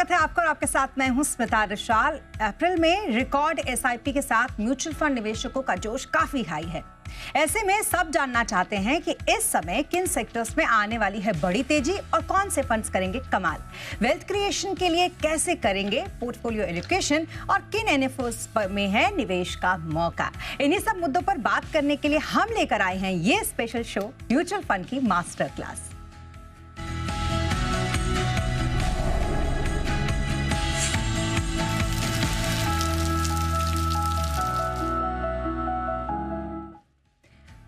स्वागत है आपका और आपके साथ मैं हूं स्मिता रिशाल। अप्रैल में रिकॉर्ड एसआईपी के साथ म्यूचुअल फंड निवेशकों का जोश काफी हाई है। ऐसे में सब जानना चाहते हैं कि इस समय किन सेक्टर्स में आने वाली है बड़ी तेजी और कौन से फंड्स करेंगे कमाल। वेल्थ क्रिएशन के लिए कैसे करेंगे पोर्टफोलियो एलोकेशन और किन एनएफओस में है निवेश का मौका। इन्हीं सब मुद्दों पर बात करने के लिए हम लेकर आए हैं ये स्पेशल शो म्यूचुअल फंड की मास्टर क्लास।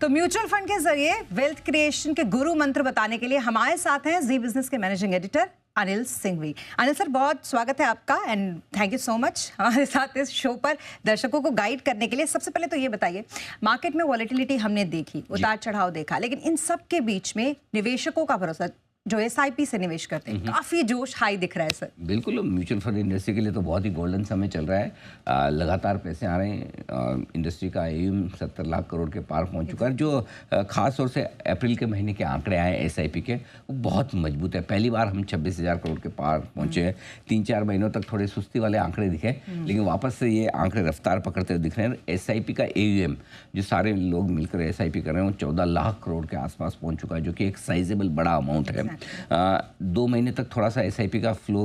तो म्यूचुअल फंड के जरिए वेल्थ क्रिएशन के गुरु मंत्र बताने के लिए हमारे साथ हैं जी बिजनेस के managing editor Anil Singhvi. Anil sir, बहुत स्वागत है आपका and thank you so much हमारे साथ इस शो पर दर्शकों को गाइड करने के लिए। सबसे पहले तो ये बताइए, मार्केट में वॉलेटिलिटी हमने देखी, उतार चढ़ाव देखा, लेकिन इन सब के बीच में निवेशकों का भरोसा जो एसआईपी से निवेश करते हैं, काफी जोश हाई दिख रहा है सर। बिल्कुल, म्यूचुअल फंड इंडस्ट्री के लिए तो बहुत ही गोल्डन समय चल रहा है। लगातार पैसे आ रहे हैं। इंडस्ट्री का AUM 70 लाख करोड़ के पार पहुंच चुका है। जो खास तौर से अप्रैल के महीने के आंकड़े आए एसआईपी के, वो बहुत मजबूत है। पहली बार हम 26,000 करोड़ के पार पहुंचे हैं। 3-4 महीनों तक थोड़े सुस्ती वाले आंकड़े दिखे, लेकिन वापस से ये आंकड़े रफ्तार पकड़ते हुए दिख रहे हैं। एसआईपी का AUM जो सारे लोग मिलकर एसआईपी कर रहे हैं, वो 14 लाख करोड़ के आसपास पहुंच चुका है, जो कि एक साइजेबल बड़ा अमाउंट है। 2 महीने तक थोड़ा सा एसआईपी का फ्लो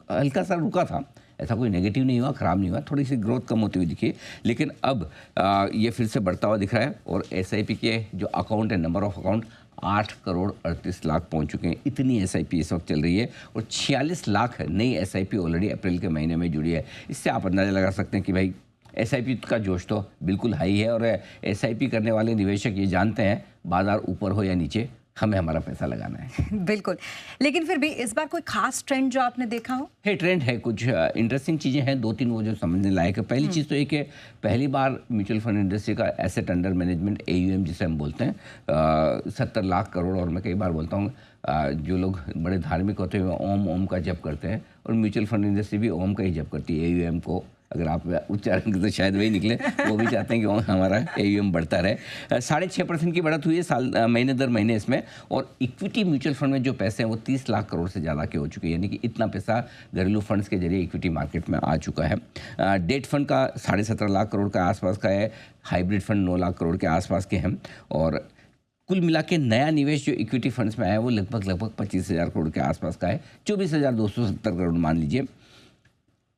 हल्का सा रुका था, ऐसा कोई नेगेटिव नहीं हुआ, ख़राब नहीं हुआ, थोड़ी सी ग्रोथ कम होती हुई दिखी, लेकिन अब ये फिर से बढ़ता हुआ दिख रहा है। और एसआईपी के जो अकाउंट है, number of account 8 crore 38 lakh पहुंच चुके हैं। इतनी एसआईपी इस वक्त चल रही है और 46 लाख नई एसआईपी ऑलरेडी अप्रैल के महीने में जुड़ी है। इससे आप अंदाज़ा लगा सकते हैं कि भाई एसआईपी का जोश तो बिल्कुल हाई है। और एसआईपी करने वाले निवेशक ये जानते हैं, बाजार ऊपर हो या नीचे, हमें हमारा पैसा लगाना है। बिल्कुल, लेकिन फिर भी इस बार कोई खास ट्रेंड जो आपने देखा हो? है, ट्रेंड है, कुछ इंटरेस्टिंग चीज़ें हैं, 2-3 वो जो समझने लायक है। पहली चीज़ तो ये कि पहली बार म्यूचुअल फंड इंडस्ट्री का एसेट अंडर मैनेजमेंट AUM जिसे हम बोलते हैं 70 लाख करोड़। और मैं कई बार बोलता हूँ, जो लोग बड़े धार्मिक होते हैं ओम ओम का जप करते हैं, और म्यूचुअल फंड इंडस्ट्री भी ओम का ही जप करती है। AUM को अगर आप उच्चारण तो शायद वही निकले, वो भी चाहते हैं कि हमारा AUM बढ़ता रहे। 6.5% की बढ़त हुई है साल महीने दर महीने इसमें। और इक्विटी म्यूचुअल फंड में जो पैसे हैं वो 30 लाख करोड़ से ज़्यादा के हो चुके हैं, यानी कि इतना पैसा घरेलू फंड्स के जरिए इक्विटी मार्केट में आ चुका है। डेट फंड का 17.5 लाख करोड़ का आसपास का है। हाइब्रिड फंड 9 लाख करोड़ के आसपास के हैं। और कुल मिला के नया निवेश जो इक्विटी फंड्स में आया है वो लगभग 25,000 करोड़ के आसपास का है। 24,270 करोड़ मान लीजिए।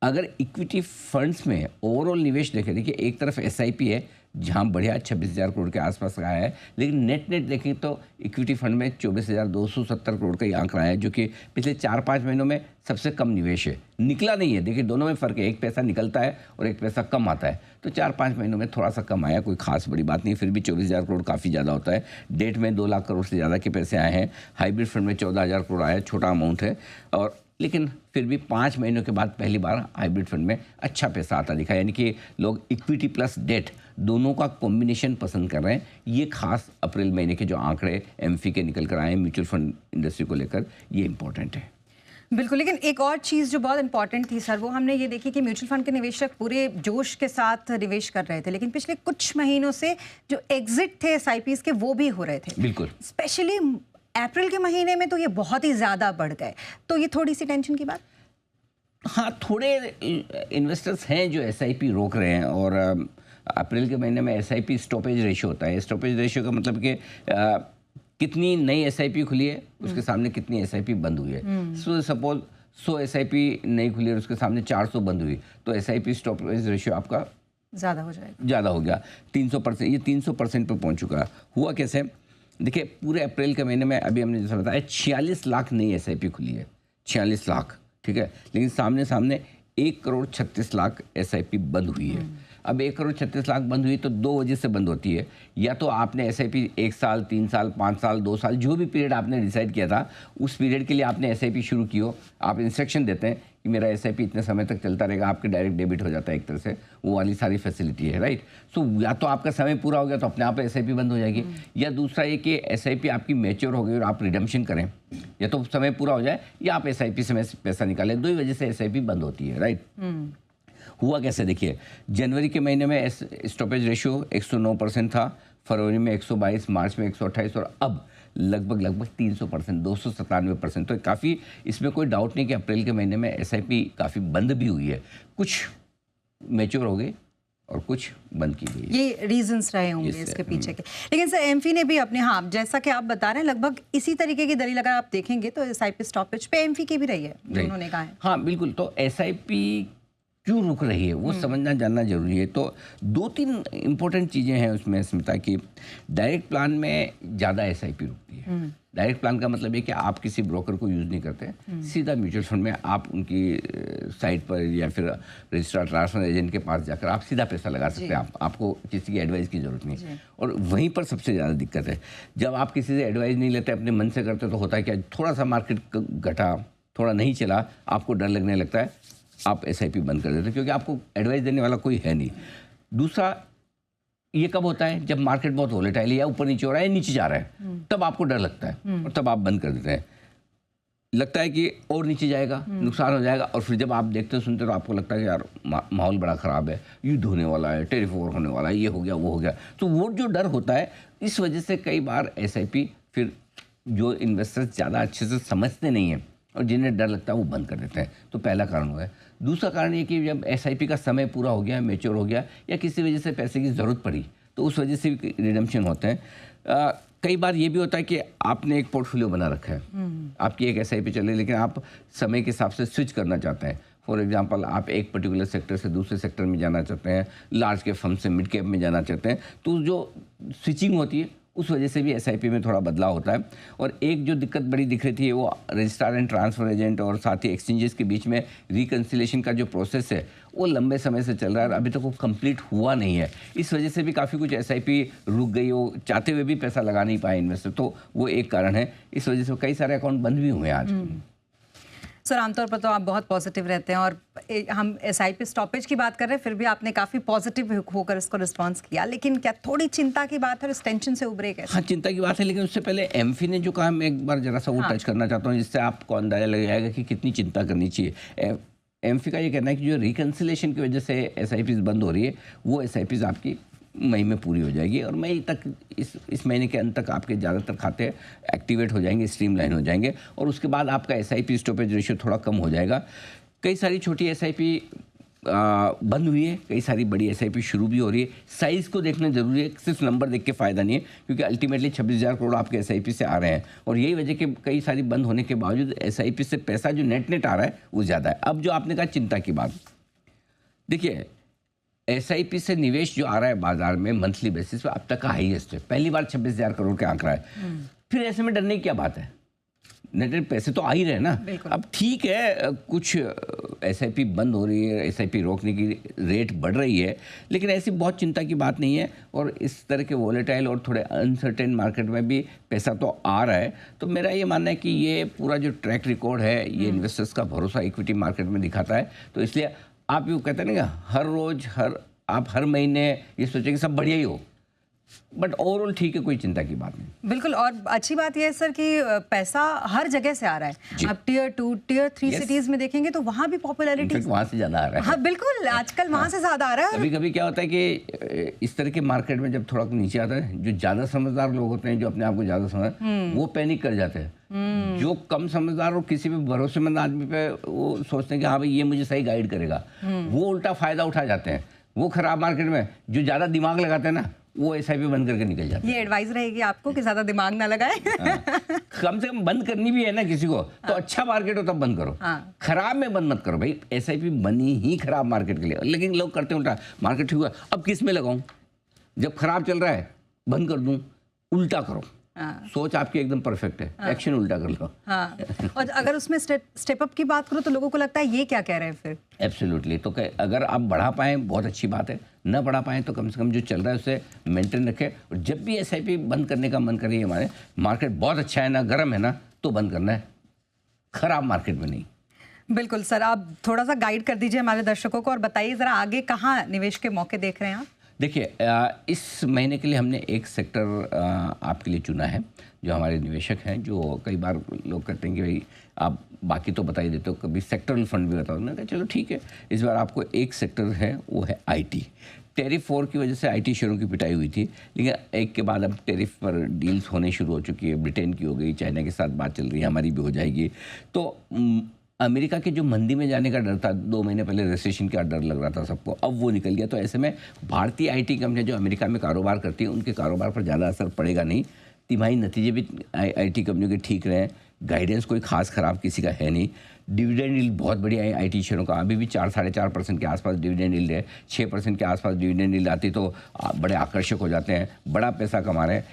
अगर इक्विटी फंड्स में ओवरऑल निवेश देखें, देखिए एक तरफ एसआईपी है जहां बढ़िया 26,000 करोड़ के आसपास आया है, लेकिन नेट देखें तो इक्विटी फंड में 24,270 करोड़ का ही आंकड़ा है, जो कि पिछले 4-5 महीनों में सबसे कम निवेश है। निकला नहीं है, देखिए दोनों में फ़र्क है, एक पैसा निकलता है और एक पैसा कम आता है। तो 4-5 महीनों में थोड़ा सा कम आया, कोई खास बड़ी बात नहीं, फिर भी 24,000 करोड़ काफ़ी ज़्यादा होता है। डेट में 2 लाख करोड़ से ज़्यादा के पैसे आए हैं। हाइब्रिड फंड में 14,000 करोड़ आया, छोटा अमाउंट है। और लेकिन फिर भी 5 महीनों के बाद पहली बार हाइब्रिड फंड में अच्छा पैसा आता दिखा, यानी कि लोग इक्विटी प्लस डेट दोनों का कॉम्बिनेशन पसंद कर रहे हैं। ये खास अप्रैल महीने के जो आंकड़े एमफी के निकल कर आए हैं म्यूचुअल फंड इंडस्ट्री को लेकर, ये इंपॉर्टेंट है। बिल्कुल, लेकिन एक और चीज़ जो बहुत इंपॉर्टेंट थी सर, वो हमने ये देखी कि म्यूचुअल फंड के निवेशक पूरे जोश के साथ निवेश कर रहे थे, लेकिन पिछले कुछ महीनों से जो एग्जिट थे एसआईपीज़ के वो भी हो रहे थे। बिल्कुल, स्पेशली अप्रैल के महीने में तो ये बहुत ही ज़्यादा बढ़ गए, तो ये थोड़ी सी टेंशन की बात। हाँ, थोड़े इन्वेस्टर्स हैं जो एसआईपी रोक रहे हैं। और अप्रैल के महीने में एसआईपी स्टॉपेज रेशियो होता है। स्टॉपेज रेशियो का मतलब कि कितनी नई एसआईपी खुली है उसके सामने कितनी एसआईपी बंद हुई है। सो सपोज 100 एसआईपी नई खुली है और उसके सामने 400 बंद हुई, तो एसआईपी स्टॉपेज रेशियो आपका ज़्यादा हो जाएगा, ज़्यादा हो गया, 300%। ये 300% पर पहुँच चुका है। हुआ कैसे, देखिए पूरे अप्रैल के महीने में अभी हमने जैसा बताया 46 लाख नई एसआईपी खुली है, 46 लाख, ठीक है, लेकिन सामने 1 करोड़ 36 लाख एसआईपी बंद हुई है। अब 1 करोड़ 36 लाख बंद हुई तो 2 वजह से बंद होती है। या तो आपने एसआईपी 1 साल, 3 साल, 5 साल, 2 साल, जो भी पीरियड आपने डिसाइड किया था उस पीरियड के लिए आपने एसआईपी शुरू की हो। आप इंस्ट्रक्शन देते हैं कि मेरा एसआईपी इतने समय तक चलता रहेगा, आपके डायरेक्ट डेबिट हो जाता है एक तरह से, वो वाली सारी फैसिलिटी है, राइट। सो या तो आपका समय पूरा हो गया तो अपने आप एसआईपी बंद हो जाएगी, या दूसरा ये कि एसआईपी आपकी मैच्योर हो गई और आप रिडम्पशन करें, या तो समय पूरा हो जाए या आप एसआईपी से पैसा निकालें, 2 ही वजह से एसआईपी बंद होती है, राइट। हुआ कैसे, देखिए जनवरी के महीने में स्टॉपेज रेशियो 109% था, फरवरी में 122, मार्च में 128 और अब लगभग 300%, 297%। तो काफ़ी, इसमें कोई डाउट नहीं कि अप्रैल के महीने में एसआईपी काफ़ी बंद भी हुई है, कुछ मैच्योर हो गई और कुछ बंद की गई। ये रीजंस रहे होंगे इसके पीछे के। लेकिन सर एमफी ने भी अपने, हाँ जैसा कि आप बता रहे हैं, लगभग इसी तरीके की दलील अगर आप देखेंगे तो एसआईपी स्टॉपेज पे एमफी की भी रही है, जो उन्होंने कहा है। हाँ बिल्कुल, तो एसआईपी क्यों रुक रही है वो समझना जानना जरूरी है। तो 2-3 इंपॉर्टेंट चीज़ें हैं उसमें स्मिता की। डायरेक्ट प्लान में ज़्यादा एसआईपी रुकती है। डायरेक्ट प्लान का मतलब है कि आप किसी ब्रोकर को यूज़ नहीं करते, सीधा म्यूचुअल फंड में आप उनकी साइट पर या फिर रजिस्ट्रार ट्रांसफर एजेंट के पास जाकर आप सीधा पैसा लगा सकते हैं। आपको किसी की एडवाइस की ज़रूरत नहीं। और वहीं पर सबसे ज़्यादा दिक्कत है, जब आप किसी से एडवाइस नहीं लेते, अपने मन से करते, तो होता है क्या, थोड़ा सा मार्केट घटा, थोड़ा नहीं चला, आपको डर लगने लगता है, आप एसआईपी बंद कर देते हैं, क्योंकि आपको एडवाइस देने वाला कोई है नहीं। दूसरा, ये कब होता है, जब मार्केट बहुत वोलेटाइल है, या ऊपर नीचे हो रहा है, नीचे जा रहा है, तब आपको डर लगता है और तब आप बंद कर देते हैं। लगता है कि और नीचे जाएगा, नुकसान हो जाएगा, और फिर जब आप देखते हो सुनते हो तो आपको लगता है कि यार माहौल बड़ा ख़राब है, युद्ध होने वाला है, टेरिफ वॉर होने वाला है, ये हो गया वो हो गया। तो वो जो डर होता है, इस वजह से कई बार एसआईपी, फिर जो इन्वेस्टर्स ज़्यादा अच्छे से समझते नहीं हैं और जिन्हें डर लगता है वो बंद कर देते हैं। तो पहला कारण हुआ है। दूसरा कारण ये कि जब एसआईपी का समय पूरा हो गया, मैच्योर हो गया, या किसी वजह से पैसे की ज़रूरत पड़ी, तो उस वजह से भी रिडम्पशन होते हैं। कई बार ये भी होता है कि आपने एक पोर्टफोलियो बना रखा है, आपकी एक एसआईपी चल रही है, लेकिन आप समय के हिसाब से स्विच करना चाहते हैं। फॉर एग्जांपल, आप एक पर्टिकुलर सेक्टर से दूसरे सेक्टर में जाना चाहते हैं, लार्ज कैप फंड से मिड कैप में जाना चाहते हैं, तो जो स्विचिंग होती है उस वजह से भी एसआईपी में थोड़ा बदलाव होता है। और एक जो दिक्कत बड़ी दिख रही थी, वो रजिस्ट्रार एंड ट्रांसफर एजेंट और साथ ही एक्सचेंजेस के बीच में रिकन्सिलेशन का जो प्रोसेस है, वो लंबे समय से चल रहा है और अभी तक वो कंप्लीट हुआ नहीं है। इस वजह से भी काफ़ी कुछ एसआईपी रुक गई, वो चाहते हुए भी पैसा लगा नहीं पाए इन्वेस्टर, तो वो एक कारण है। इस वजह से कई सारे अकाउंट बंद भी हुए हैं आज। सर आमतौर पर तो आप बहुत पॉजिटिव रहते हैं, और हम एसआईपी स्टॉपेज की बात कर रहे हैं, फिर भी आपने काफ़ी पॉजिटिव होकर इसको रिस्पांस किया, लेकिन क्या थोड़ी चिंता की बात है और इस टेंशन से उभरे कैसे? हाँ, चिंता की बात है, लेकिन उससे पहले एमफी ने जो कहा, मैं एक बार जरा सा वो टच करना चाहता हूँ, जिससे आपको अंदाजा लग जाएगा कि कितनी चिंता करनी चाहिए। एमफी का ये कहना है कि जो रिकन्सिलेशन की वजह से एसआईपीज बंद हो रही है, वो एसआईपीज आपकी मई में पूरी हो जाएगी, और मई तक, इस महीने के अंत तक आपके ज़्यादातर खाते एक्टिवेट हो जाएंगे, स्ट्रीमलाइन हो जाएंगे, और उसके बाद आपका एसआईपी स्टॉपेज रेशियो थोड़ा कम हो जाएगा। कई सारी छोटी एसआईपी बंद हुई है, कई सारी बड़ी एसआईपी शुरू भी हो रही है। साइज़ को देखना जरूरी है, सिर्फ नंबर देख के फ़ायदा नहीं है, क्योंकि अल्टीमेटली 26,000 करोड़ आपके एसआईपी से आ रहे हैं, और यही वजह कि कई सारी बंद होने के बावजूद एसआईपी से पैसा जो नेट आ रहा है वो ज़्यादा है। अब जो आपने कहा चिंता की बात, देखिए एसआईपी से निवेश जो आ रहा है बाजार में मंथली बेसिस पे अब तक का हाईएस्ट है, पहली बार 26,000 करोड़ का आंकड़ा है। फिर ऐसे में डरने की क्या बात है, नेट पैसे तो आ ही रहे ना। अब ठीक है, कुछ एसआईपी बंद हो रही है, एसआईपी रोकने की रेट बढ़ रही है, लेकिन ऐसी बहुत चिंता की बात नहीं है, और इस तरह के वोलेटाइल और थोड़े अनसर्टेन मार्केट में भी पैसा तो आ रहा है। तो मेरा ये मानना है कि ये पूरा जो ट्रैक रिकॉर्ड है, ये इन्वेस्टर्स का भरोसा इक्विटी मार्केट में दिखाता है। तो इसलिए आप यूँ कहते हैं ना, हर रोज आप हर महीने ये सोचें कि सब बढ़िया ही हो, बट ओवरऑल ठीक है, कोई चिंता की बात नहीं। बिल्कुल, और अच्छी बात यह है सर कि पैसा हर जगह से आ रहा है। अब टियर 2, टियर 3 सिटीज में देखेंगे तो वहाँ भी पॉपुलैरिटी वहाँ से ज़्यादा आ रहा है। हाँ बिल्कुल, आजकल वहाँ से ज़्यादा आ रहा है। कभी कभी क्या होता है कि इस तरह के मार्केट में जब थोड़ा नीचे आता है, जो ज़्यादा समझदार लोग होते हैं, जो अपने आप को ज़्यादा समझ, वो पैनिक कर जाते हैं। जो कम समझदार और किसी भी भरोसेमंद आदमी पे वो सोचते हैं कि हाँ भाई ये मुझे सही गाइड करेगा, वो उल्टा फायदा उठा जाते हैं। वो खराब मार्केट में जो ज़्यादा दिमाग लगाते हैं ना, वो एसआईपी बंद करके निकल जाते हैं। ये एडवाइस रहेगी आपको कि ज़्यादा दिमाग ना लगाए। कम से कम बंद करनी भी है ना किसी को, तो अच्छा मार्केट हो तब बंद करो, खराब में बंद मत करो। भाई एसआईपी बनी ही खराब मार्केट के लिए, लेकिन लोग करते उल्टा, मार्केट ठीक हुआ अब किस में लगाऊं, जब खराब चल रहा है बंद कर दूं, उल्टा करो। सोच आपकी एकदम परफेक्ट है, एक्शन उल्टा कर लो। हाँ। और अगर उसमें स्टेप अप की बात करो तो लोगों को लगता है ये क्या कह रहे हैं फिर। एब्सोल्युटली, तो अगर आप बढ़ा पाएँ बहुत अच्छी बात है, न बढ़ा पाएँ तो कम से कम जो चल रहा है उसे मेंटेन रखें। और जब भी एसआईपी बंद करने का मन करे, हमारे मार्केट बहुत अच्छा है ना, गर्म है ना, तो बंद करना है, खराब मार्केट में नहीं। बिल्कुल सर, आप थोड़ा सा गाइड कर दीजिए हमारे दर्शकों को और बताइए ज़रा आगे कहाँ निवेश के मौके देख रहे हैं आप। देखिए, इस महीने के लिए हमने एक सेक्टर आपके लिए चुना है, जो हमारे निवेशक हैं, जो कई बार लोग कहते हैं कि भाई आप बाकी तो बता ही देते हो, कभी सेक्टरल फंड भी बताओ। मैंने कहा चलो ठीक है, इस बार आपको एक सेक्टर है, वो है आईटी, टेरिफ वॉर की वजह से आईटी शेयरों की पिटाई हुई थी, लेकिन एक के बाद अब टेरिफ पर डील्स होने शुरू हो चुकी है। ब्रिटेन की हो गई, चाइना के साथ बात चल रही है, हमारी भी हो जाएगी। तो अमेरिका के जो मंदी में जाने का डर था, 2 महीने पहले रिसेशन का डर लग रहा था सबको, अब वो निकल गया। तो ऐसे में भारतीय आईटी कंपनियां जो अमेरिका में कारोबार करती हैं, उनके कारोबार पर ज़्यादा असर पड़ेगा नहीं। तिमाही नतीजे भी आईटी कंपनियों के ठीक रहे, गाइडेंस कोई खास ख़राब किसी का है नहीं। डिविडेंड यील्ड बहुत बढ़िया है आईटी शेयरों का, अभी भी 4-4.5% के आसपास डिविडेंड यील्ड है। 6% के आसपास डिविडेंड यील्ड आती तो बड़े आकर्षक हो जाते हैं, बड़ा पैसा कमा रहे हैं।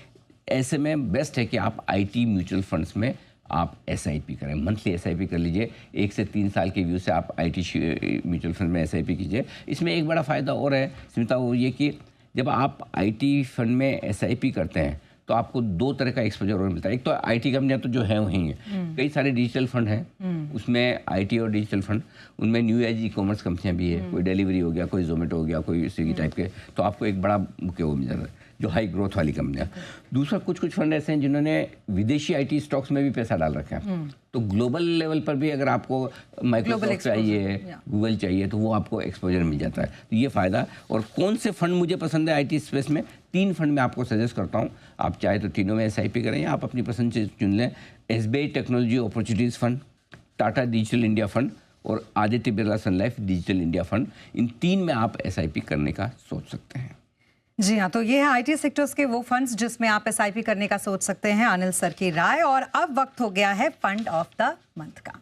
ऐसे में बेस्ट है कि आप आईटी म्यूचुअल फंड्स में आप एसआईपी करें, मंथली एसआईपी कर लीजिए। 1 से 3 साल के व्यू से आप आईटी म्यूचुअल फंड में एसआईपी कीजिए। इसमें एक बड़ा फ़ायदा और है स्मिता, वो ये कि जब आप आईटी फंड में एसआईपी करते हैं तो आपको 2 तरह का एक्सपोजर और मिलता है। एक तो आईटी कंपनियां तो जो है वहीं हैं, कई सारे डिजिटल फंड हैं, उसमें आईटी और डिजिटल फंड, उनमें न्यू एज ई कॉमर्स कंपनियां भी है, कोई डिलीवरी हो गया, कोई जोमेटो हो गया, कोई स्विगी टाइप के, तो आपको एक बड़ा बुके वो मिल जाता है जो हाई ग्रोथ वाली कंपनियां। दूसरा, कुछ फंड ऐसे हैं जिन्होंने विदेशी आईटी स्टॉक्स में भी पैसा डाल रखा है, तो ग्लोबल लेवल पर भी अगर आपको माइक्रोसॉफ्ट चाहिए, गूगल चाहिए, तो वो आपको एक्सपोजर मिल जाता है। तो ये फ़ायदा। और कौन से फंड मुझे पसंद है आईटी स्पेस में, 3 फंड मैं आपको सजेस्ट करता हूँ। आप चाहे तो तीनों में एसआईपी करें या आप अपनी पसंद से चुन लें। SBI technology opportunities fund, Tata digital India fund और आदित्य बिरला सन लाइफ डिजिटल इंडिया फंड। इन 3 में आप एसआईपी करने का सोच सकते हैं। जी हाँ, तो ये है आईटी सेक्टर्स के वो फंड्स जिसमें आप एसआईपी करने का सोच सकते हैं। अनिल सर की राय। और अब वक्त हो गया है फंड ऑफ द मंथ का।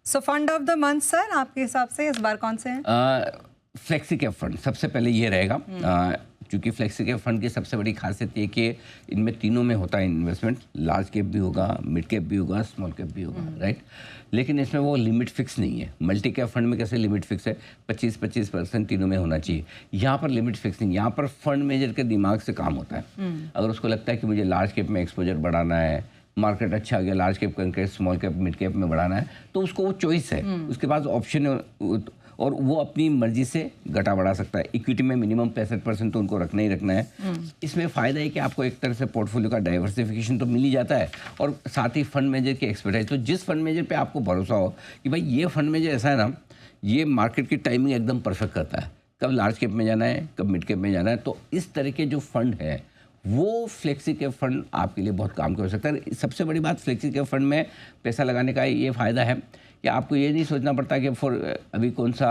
So fund of the month sir, आपके हिसाब से इस बार कौन से हैं? फ्लेक्सी कैप फंड सबसे पहले ये रहेगा, क्योंकि फ्लेक्सी कैप फंड की सबसे बड़ी खासियत ये कि इनमें तीनों में होता है इन्वेस्टमेंट। लार्ज कैप भी होगा, मिड कैप भी होगा, स्मॉल कैप भी होगा, राइट। लेकिन इसमें वो लिमिट फिक्स नहीं है। मल्टी कैप फंड में कैसे लिमिट फिक्स है, 25% तीनों में होना चाहिए। यहाँ पर लिमिट फिक्स नहीं, यहाँ पर फंड मैनेजर के दिमाग से काम होता है। अगर उसको लगता है कि मुझे लार्ज कैप में एक्सपोजर बढ़ाना है, मार्केट अच्छा आ गया, लार्ज कैप करके स्मॉल कैप मिड कैप में बढ़ाना है, तो उसको वो चॉइस है, उसके पास ऑप्शन है और वो अपनी मर्जी से घटा बढ़ा सकता है। इक्विटी में मिनिमम 65% तो उनको रखना ही रखना है। इसमें फ़ायदा है कि आपको एक तरह से पोर्टफोलियो का डाइवर्सिफिकेशन तो मिल ही जाता है और साथ ही फंड मैनेजर की एक्सपर्टाइज। तो जिस फंड मैनेजर पे आपको भरोसा हो कि भाई ये फंड मैनेजर ऐसा है ना, ये मार्केट की टाइमिंग एकदम परफेक्ट करता है, कब लार्ज कैप में जाना है, कब मिड कैप में जाना है, तो इस तरह के जो फंड है वो फ्लेक्सी कैप फंड आपके लिए बहुत काम कर सकता है। सबसे बड़ी बात फ्लेक्सी कैप फंड में पैसा लगाने का ये फ़ायदा है कि आपको ये नहीं सोचना पड़ता कि अभी कौन सा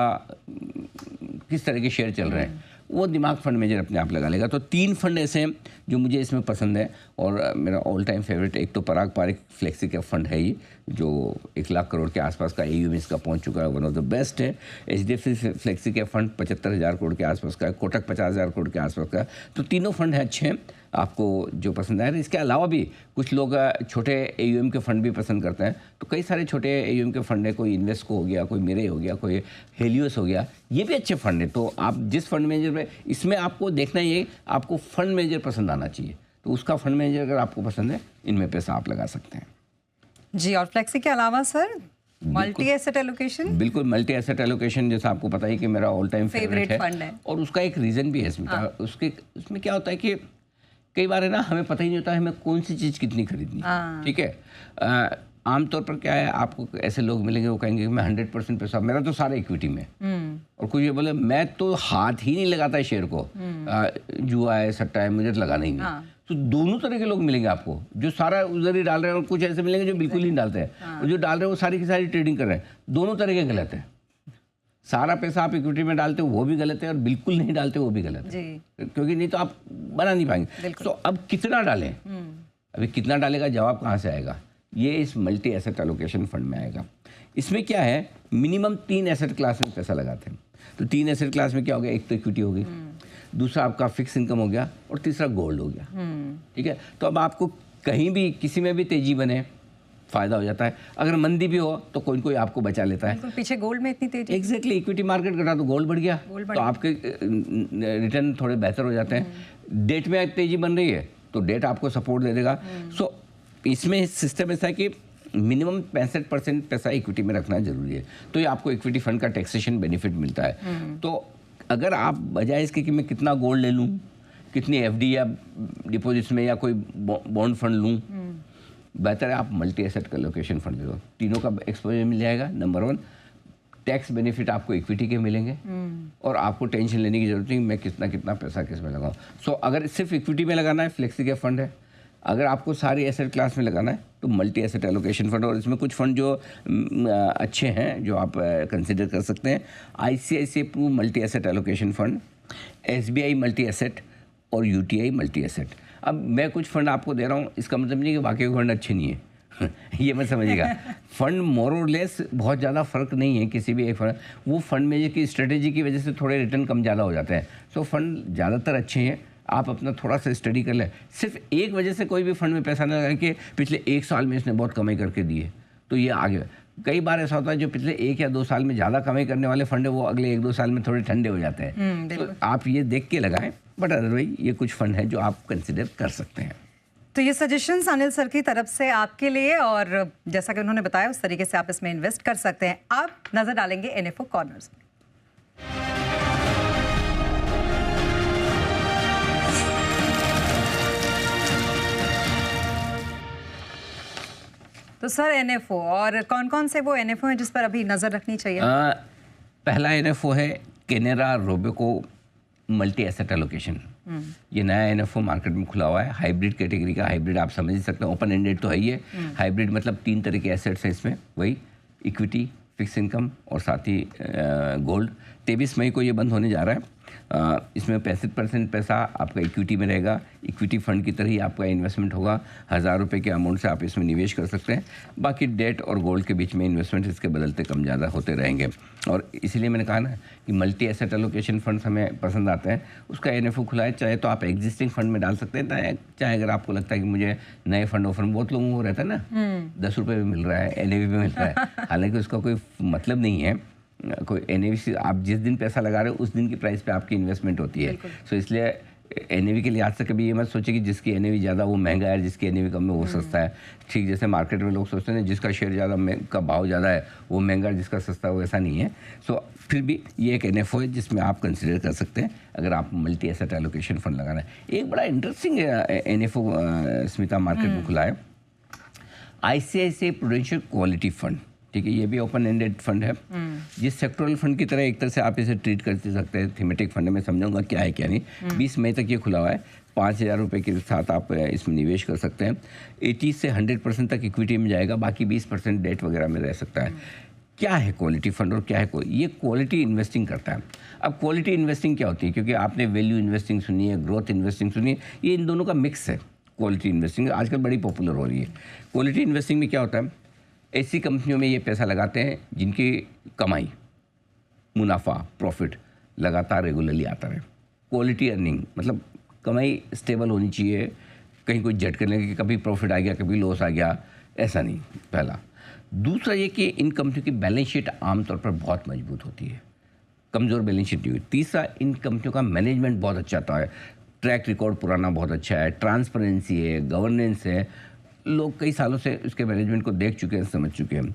किस तरह के शेयर चल रहे हैं, वो दिमाग फंड मैनेजर अपने आप लगा लेगा। तो 3 फंड ऐसे हैं जो मुझे इसमें पसंद है और मेरा ऑल टाइम फेवरेट एक तो पराग पारिक फ्लेक्सी कैप फंड है ही, जो 1 लाख करोड़ के आसपास का AUM इसका पहुंच चुका है, वन ऑफ द बेस्ट है। HDFC flexi cap fund 75,000 crore के आसपास का है, कोटक 50,000 करोड़ के आसपास का। तो तीनों फंड हैं अच्छे हैं, आपको जो पसंद आए। इसके अलावा भी कुछ लोग छोटे AUM के फंड भी पसंद करते हैं, तो कई सारे छोटे AUM के फंड है, कोई इन्वेस्को हो गया, कोई मेरे हो गया, कोई हेलियोस हो गया, ये भी अच्छे फंड है। तो आप जिस फंड मैनेजर में, इसमें आपको देखना ही है आपको फंड मैनेजर पसंद आना चाहिए, तो उसका फंड मैनेजर अगर आपको पसंद है, इनमें पैसा आप लगा सकते हैं। जी, और फ्लेक्सी के अलावा सर मल्टी एसेट एलोकेशन? बिल्कुल, मल्टी एसेट एलोकेशन जैसा आपको पता है कि मेरा ऑल टाइम फेवरेट है और उसका एक रीज़न भी है इसमें। उसमें क्या होता है कि कई बार है ना, हमें पता ही नहीं होता है हमें कौन सी चीज़ कितनी खरीदनी, ठीक है। आमतौर पर क्या है, आपको ऐसे लोग मिलेंगे वो कहेंगे कि मैं 100% पैसा, मेरा तो सारा इक्विटी में, और कोई ये बोले मैं तो हाथ ही नहीं लगाता शेयर को, जुआ है, सट्टा है, मुझे तो लगाना ही नहीं। तो दोनों तरह के लोग मिलेंगे आपको, जो सारा उधर ही डाल रहे हैं और कुछ ऐसे मिलेंगे जो बिल्कुल नहीं डालते हैं, और जो डाल रहे हैं वो सारी की सारी ट्रेडिंग कर रहे हैं। दोनों तरह के गलत है। सारा पैसा आप इक्विटी में डालते हो वो भी गलत है और बिल्कुल नहीं डालते वो भी गलत है, क्योंकि नहीं तो आप बना नहीं पाएंगे। तो अब कितना डालें, अभी कितना डालेगा जवाब कहाँ से आएगा, ये इस मल्टी एसेट एलोकेशन फंड में आएगा। इसमें क्या है, मिनिमम 3 एसेट क्लास में पैसा लगाते हैं। तो 3 एसेट क्लास में क्या हो गया, एक तो इक्विटी हो गई, दूसरा आपका फिक्स इनकम हो गया और तीसरा गोल्ड हो गया, ठीक है। तो अब आपको कहीं भी किसी में भी तेजी बने फायदा हो जाता है, अगर मंदी भी हो तो कोई कोई आपको बचा लेता है। पीछे गोल्ड में इतनी तेजी, एग्जैक्टली, इक्विटी मार्केट घटा तो गोल्ड बढ़ गया, तो आपके रिटर्न थोड़े बेहतर हो जाते हैं। डेट में तेजी बन रही है तो डेट आपको सपोर्ट दे देगा। सो इसमें सिस्टम ऐसा है कि मिनिमम 65% पैसा इक्विटी में रखना जरूरी है, तो ये आपको इक्विटी फंड का टैक्सेशन बेनिफिट मिलता है। तो अगर आप बजाय इसके कि मैं कितना गोल्ड ले लूँ कितनी एफडी या डिपॉजिट्स में या कोई बॉन्ड फंड लूँ, बेहतर है आप मल्टी एसेट एलोकेशन फंड ले लो। तीनों का एक्सपोजर मिल जाएगा। नंबर 1, टैक्स बेनिफिट आपको इक्विटी के मिलेंगे और आपको टेंशन लेने की जरूरत नहीं मैं कितना कितना पैसा किस में लगाऊं। सो अगर सिर्फ इक्विटी में लगाना है, फ्लेक्सी कैप फंड है। अगर आपको सारी एसेट क्लास में लगाना है तो मल्टी एसेट एलोकेशन फंड, और इसमें कुछ फंड जो अच्छे हैं जो आप कंसिडर कर सकते हैं। ICICI Pru multi asset allocation fund, SBI multi asset और UTI मल्टी एसेट। अब मैं कुछ फंड आपको दे रहा हूँ, इसका मतलब नहीं कि बाकी के फंड अच्छे नहीं है ये मत समझिएगा। फंड मोर और लेस बहुत ज़्यादा फर्क नहीं है किसी भी एक फंड, वो फंड में की स्ट्रेटेजी की वजह से थोड़े रिटर्न कम ज़्यादा हो जाते हैं। सो फंड ज़्यादातर अच्छे हैं, आप अपना थोड़ा सा स्टडी कर लें। सिर्फ एक वजह से कोई भी फंड में पैसा न लगा कि पिछले 1 साल में इसने बहुत कमाई करके दी है तो ये आगे। कई बार ऐसा होता है जो पिछले 1 या 2 साल में ज़्यादा कमाई करने वाले फंड है वो अगले 1-2 साल में थोड़े ठंडे हो जाते हैं। तो आप ये देख के लगाएं, बट अदरवाइज ये कुछ फंड है जो आप कंसिडर कर सकते हैं। तो ये सजेशंस अनिल सर की तरफ से आपके लिए, और जैसा कि उन्होंने बताया उस तरीके से आप इसमें इन्वेस्ट कर सकते हैं। अब नजर डालेंगे NFO कॉर्नर्स में। तो सर NFO, और कौन कौन से वो NFO हैं जिस पर अभी नजर रखनी चाहिए? पहला NFO है Canara Robeco multi asset allocation. ये नया NFO मार्केट में खुला हुआ है, हाइब्रिड कैटेगरी का। हाइब्रिड आप समझ ही सकते हैं, ओपन एंडेड तो है ही है। हाइब्रिड मतलब 3 तरह के एसेट्स हैं इसमें, वही इक्विटी, फिक्स इनकम और साथ ही गोल्ड। 23 मई को ये बंद होने जा रहा है। इसमें 65% पैसा आपका इक्विटी में रहेगा। इक्विटी फंड की तरह ही आपका इन्वेस्टमेंट होगा। 1000 रुपये के अमाउंट से आप इसमें निवेश कर सकते हैं। बाकी डेट और गोल्ड के बीच में इन्वेस्टमेंट इसके बदलते कम ज़्यादा होते रहेंगे। और इसीलिए मैंने कहा ना कि मल्टी एसेट एलोकेशन फंड्स हमें पसंद आते हैं। उसका NFO खुला है, चाहे तो आप एग्जिस्टिंग फंड में डाल सकते हैं, चाहे अगर आपको लगता है कि मुझे नए फंड ऑफर, बहुत लोगों को रहता है ना 10 रुपये में मिल रहा है, NAV में मिल रहा है। हालांकि उसका कोई मतलब नहीं है, कोई NAV से आप जिस दिन पैसा लगा रहे हो उस दिन की प्राइस पे आपकी इन्वेस्टमेंट होती है। सो इसलिए NAV के लिहाज से कभी ये मत सोचे कि जिसकी NAV ज़्यादा वो महंगा है, जिसकी NAV कम है वो सस्ता है। ठीक जैसे मार्केट में लोग सोचते हैं जिसका शेयर ज़्यादा का भाव ज़्यादा है वो महंगा है, जिसका सस्ता है वो ऐसा नहीं है। सो फिर भी ये एक NFO है जिसमें आप कंसिडर कर सकते हैं अगर आप मल्टी एसेट एलोकेशन फंड लगाना है। एक बड़ा इंटरेस्टिंग NFO स्मिता मार्केट में खुला है, ICICI प्रूडेंशियल क्वालिटी फंड। ठीक है, ये भी ओपन एंडेड फंड है। जिस सेक्टोरल फंड की तरह एक तरह से आप इसे ट्रीट कर सकते हैं। थीमेटिक फंड में समझाऊंगा क्या है क्या नहीं। 20 मई तक ये खुला हुआ है। 5000 रुपये के साथ आप इसमें निवेश कर सकते हैं। 80 से 100% तक इक्विटी में जाएगा, बाकी 20% डेट वगैरह में रह सकता है। क्या है क्वालिटी फंड और क्या है ये क्वालिटी इन्वेस्टिंग करता है। अब क्वालिटी इन्वेस्टिंग क्या होती है, क्योंकि आपने वैल्यू इन्वेस्टिंग सुनी है, ग्रोथ इन्वेस्टिंग सुनी है, ये इन दोनों का मिक्स है। क्वालिटी इन्वेस्टिंग आजकल बड़ी पॉपुलर हो रही है। क्वालिटी इन्वेस्टिंग में क्या होता है, ऐसी कंपनियों में ये पैसा लगाते हैं जिनकी कमाई, मुनाफा, प्रॉफिट लगातार रेगुलरली आता रहे। क्वालिटी अर्निंग मतलब कमाई स्टेबल होनी चाहिए, कहीं कोई झटके लगे कि कभी प्रॉफिट आ गया कभी लॉस आ गया, ऐसा नहीं। पहला। दूसरा ये कि इन कंपनियों की बैलेंस शीट आमतौर पर बहुत मजबूत होती है, कमज़ोर बैलेंस शीट नहीं हुई। तीसरा, इन कंपनियों का मैनेजमेंट बहुत अच्छा होता है, ट्रैक रिकॉर्ड पुराना बहुत अच्छा है, ट्रांसपेरेंसी है, गवर्नेंस है, लोग कई सालों से उसके मैनेजमेंट को देख चुके हैं, समझ चुके हैं।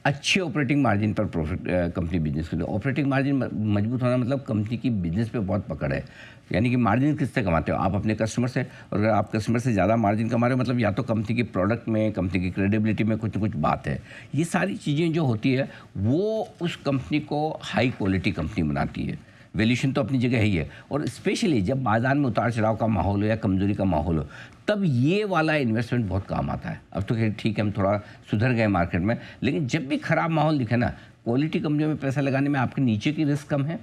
अच्छे ऑपरेटिंग मार्जिन पर प्रॉफिट कंपनी बिजनेस करती है। ऑपरेटिंग मार्जिन मजबूत होना मतलब कंपनी की बिजनेस पे बहुत पकड़ है, यानी कि मार्जिन किससे कमाते हो आप, अपने कस्टमर से। और अगर आप कस्टमर से ज़्यादा मार्जिन कमा रहे हो मतलब या तो कंपनी की प्रोडक्ट में, कंपनी की क्रेडिबिलिटी में कुछ न कुछ बात है। ये सारी चीज़ें जो होती है वो उस कंपनी को हाई क्वालिटी कंपनी बनाती है। वैल्यूशन तो अपनी जगह ही है, और स्पेशली जब बाजार में उतार चढ़ाव का माहौल हो या कमजोरी का माहौल हो तब ये वाला इन्वेस्टमेंट बहुत काम आता है। अब तो ठीक है हम थोड़ा सुधर गए मार्केट में, लेकिन जब भी खराब माहौल दिखे ना, क्वालिटी कंपनियों में पैसा लगाने में आपके नीचे की रिस्क कम है,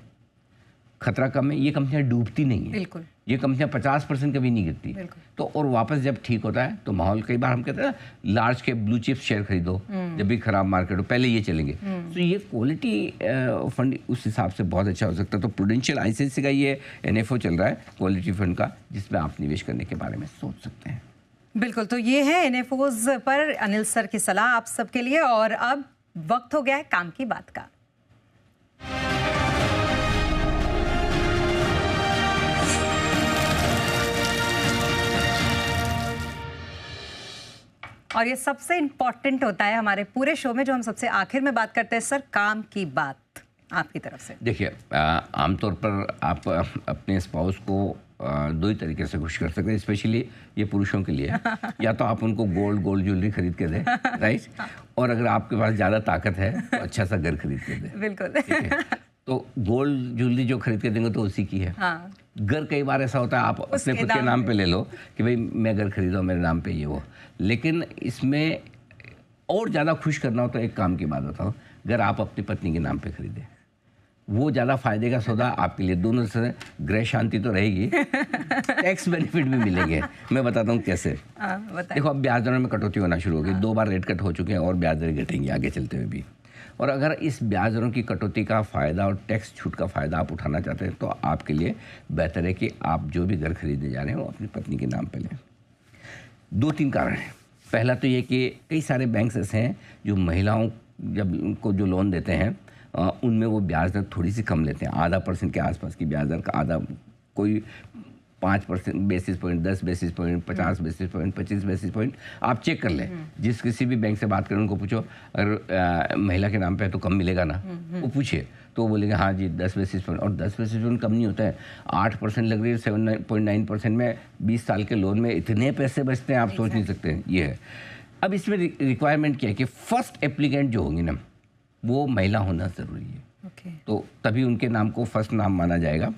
खतरा कम है। ये कंपनियां डूबती नहीं है, बिल्कुल। ये कंपनियां 50% कभी नहीं गिरती। तो और वापस जब ठीक होता है तो माहौल, कई बार हम कहते हैं ना लार्ज के ब्लू चिप शेयर खरीदो जब भी खराब मार्केट हो, पहले ये चलेंगे। तो ये क्वालिटी फंड उस हिसाब से बहुत अच्छा हो सकता है। तो प्रूडेंशियल ICICI का ये NFO चल रहा है क्वालिटी फंड का, जिसमें आप निवेश करने के बारे में सोच सकते हैं। बिल्कुल, तो ये है NFOs पर अनिल सर की सलाह आप सबके लिए। और अब वक्त हो गया है काम की बात का। और ये सबसे इंपॉर्टेंट होता है हमारे पूरे शो में, जो हम सबसे आखिर में बात करते हैं। सर, काम की बात आपकी तरफ से। देखिए, आमतौर पर आप अपने स्पाउस को दो ही तरीके से खुश कर सकते हैं, स्पेशली ये पुरुषों के लिए। या तो आप उनको गोल्ड ज्वेलरी खरीद के दें, राइट, और अगर आपके पास ज़्यादा ताकत है तो अच्छा सा घर खरीद के दें। बिल्कुल। तो गोल्ड ज्वेलरी जो खरीद के देंगे तो उसी की है। हाँ। घर कई बार ऐसा होता है आप अपने खुद के नाम पे ले लो कि भाई मैं घर खरीदा मेरे नाम पे ये वो, लेकिन इसमें और ज़्यादा खुश करना हो तो एक काम की बात बताओ, घर आप अपनी पत्नी के नाम पे खरीदें, वो ज़्यादा फायदे का सौदा आपके लिए, दोनों से गृह शांति तो रहेगी, टैक्स बेनिफिट भी मिलेंगे। मैं बताता हूँ कैसे। देखो अब ब्याज दरों में कटौती होना शुरू हो गई, 2 बार रेट कट हो चुके हैं और ब्याज दरें घटेंगी आगे चलते हुए भी। और अगर इस ब्याज दरों की कटौती का फ़ायदा और टैक्स छूट का फ़ायदा आप उठाना चाहते हैं तो आपके लिए बेहतर है कि आप जो भी घर खरीदने जा रहे हैं वो अपनी पत्नी के नाम पे लें। 2-3 कारण हैं। पहला तो ये कि कई सारे बैंक्स ऐसे हैं जो महिलाओं जब उनको जो लोन देते हैं उनमें वो ब्याज दर थोड़ी सी कम लेते हैं, 0.5% के आसपास की ब्याज दर का, आधा कोई 5% basis point, 10 basis point, 50 basis point, 25 basis point, आप चेक कर लें। जिस किसी भी बैंक से बात करें उनको पूछो अगर महिला के नाम पे है तो कम मिलेगा ना, वो पूछिए तो वो बोलेंगे हाँ जी 10 बेसिस पॉइंट, और 10 बेसिस पॉइंट कम नहीं होता है, 8% लग रही है, 7.9% में 20 साल के लोन में इतने पैसे बचते हैं आप सोच नहीं सकते। ये है। अब इसमें रिक्वायरमेंट क्या है कि फर्स्ट एप्लीकेंट जो होंगी ना वो महिला होना ज़रूरी है। तो तभी उनके नाम को फर्स्ट नाम माना जाएगा।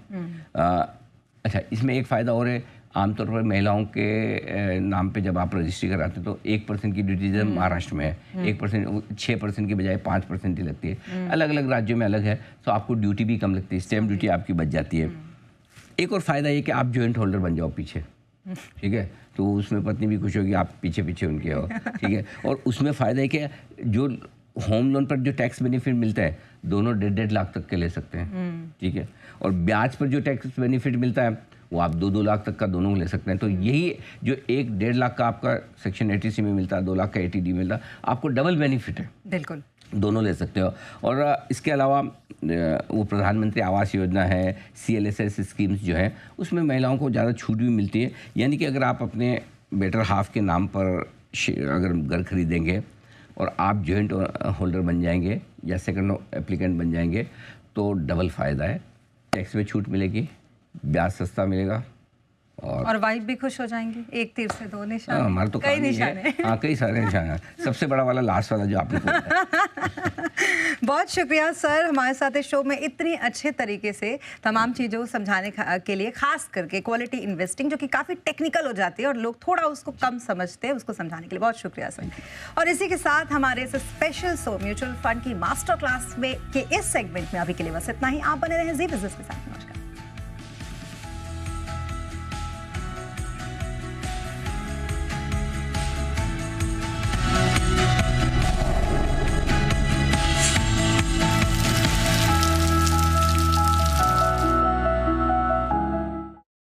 अच्छा, इसमें एक फ़ायदा और है, आमतौर पर महिलाओं के नाम पे जब आप रजिस्ट्री कराते हैं तो 1% की ड्यूटी जब महाराष्ट्र में है 1%, 6% की बजाय 5% ही लगती है। अलग अलग राज्यों में अलग है, तो आपको ड्यूटी भी कम लगती है, स्टैम्प ड्यूटी आपकी बच जाती है। एक और फ़ायदा ये कि आप जॉइंट होल्डर बन जाओ पीछे, ठीक है, तो उसमें पत्नी भी खुश होगी, आप पीछे पीछे उनके हो, ठीक है। और उसमें फ़ायदा है कि जो होम लोन पर जो टैक्स बेनिफिट मिलता है दोनों 1.5 लाख तक के ले सकते हैं, ठीक है। और ब्याज पर जो टैक्स बेनिफिट मिलता है वो आप 2-2 लाख तक का दोनों ले सकते हैं। तो यही जो 1-1.5 लाख का आपका सेक्शन 80C में मिलता है, 2 लाख का 80D मिलता है, आपको डबल बेनिफिट है। बिल्कुल, दोनों ले सकते हो। और इसके अलावा वो प्रधानमंत्री आवास योजना है, CLSS स्कीम्स जो है उसमें महिलाओं को ज़्यादा छूट भी मिलती है। यानी कि अगर आप अपने बेटर हाफ के नाम पर अगर घर खरीदेंगे और आप जॉइंट होल्डर बन जाएंगे या सेकंड एप्लीकेंट बन जाएंगे तो डबल फ़ायदा है, टैक्स में छूट मिलेगी, ब्याज सस्ता मिलेगा और वाइफ भी खुश हो जाएंगी। एक तीर से 2 निशान। हमारे तो कई निशान है। हाँ, कई सारे निशान हैं। सबसे बड़ा वाला लास्ट वाला जो आपने बहुत शुक्रिया सर, हमारे साथ इस शो में इतनी अच्छे तरीके से तमाम चीज़ों को समझाने के लिए, खास करके क्वालिटी इन्वेस्टिंग जो कि काफ़ी टेक्निकल हो जाती है और लोग थोड़ा उसको कम समझते हैं, उसको समझाने के लिए बहुत शुक्रिया सर। और इसी के साथ हमारे इस स्पेशल शो म्यूचुअल फंड की मास्टर क्लास में के इस सेगमेंट में अभी के लिए बस इतना ही। आप बने रहें जी बिजनेस के साथ।